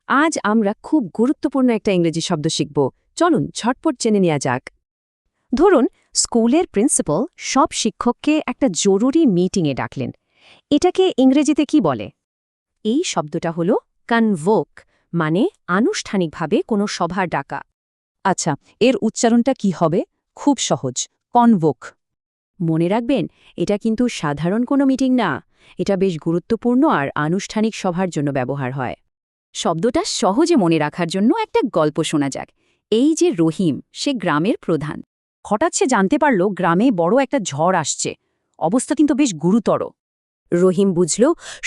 আজ আমরা খুব গুরুত্বপূর্ণ একটা ইংরেজি শব্দ শিখব। চলুন ঝটপট জেনে নেওয়া যাক। ধরুন, স্কুলের প্রিন্সিপাল সব শিক্ষককে একটা জরুরি মিটিংয়ে ডাকলেন। এটাকে ইংরেজিতে কি বলে? এই শব্দটা হলো কনভোক, মানে আনুষ্ঠানিকভাবে কোনো সভা ডাকা। আচ্ছা, এর উচ্চারণটা কি হবে? খুব সহজ, কনভোক। মনে রাখবেন, এটা কিন্তু সাধারণ কোনো মিটিং না। এটা বেশ গুরুত্বপূর্ণ আর আনুষ্ঠানিক সভার জন্য ব্যবহার হয়। শব্দটা সহজে মনে রাখার জন্য একটা গল্প শোনা যাক। এই যে রহিম, সে গ্রামের প্রধান। হঠাৎ সে জানতে পারল গ্রামে বড় একটা ঝড় আসছে। অবস্থা কিন্তু বেশ গুরুতর। রহিম বুঝল,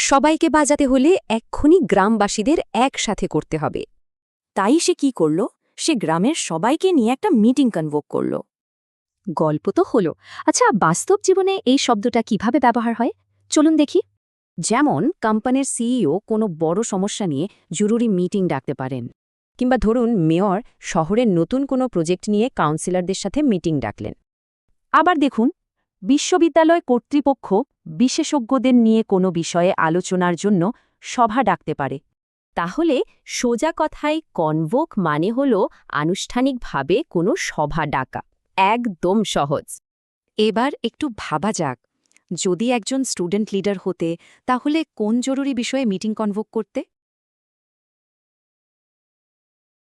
সবাইকে বাজাতে হলে এক্ষুনি গ্রামবাসীদের একসাথে করতে হবে। তাই সে কি করল? সে গ্রামের সবাইকে নিয়ে একটা মিটিং কনভোক করল। গল্প তো হলো। আচ্ছা, বাস্তব জীবনে এই শব্দটা কিভাবে ব্যবহার হয় চলুন দেখি। যেমন কোম্পানির সিইও কোনো বড় সমস্যা নিয়ে জরুরি মিটিং ডাকতে পারেন, কিংবা ধরুন মেয়র শহরের নতুন কোনো প্রজেক্ট নিয়ে কাউন্সিলরদের সাথে মিটিং ডাকলেন। আবার দেখুন, বিশ্ববিদ্যালয় কর্তৃপক্ষ বিশেষজ্ঞদের নিয়ে কোনো বিষয়ে আলোচনার জন্য সভা ডাকতে পারে। তাহলে সোজা কথায় কনভোক মানে হল আনুষ্ঠানিকভাবে কোনো সভা ডাকা। একদম সহজ। এবার একটু ভাবা যাক, যদি একজন স্টুডেন্ট লিডার হতে, তাহলে কোন জরুরি বিষয়ে মিটিং কনভোক করতে?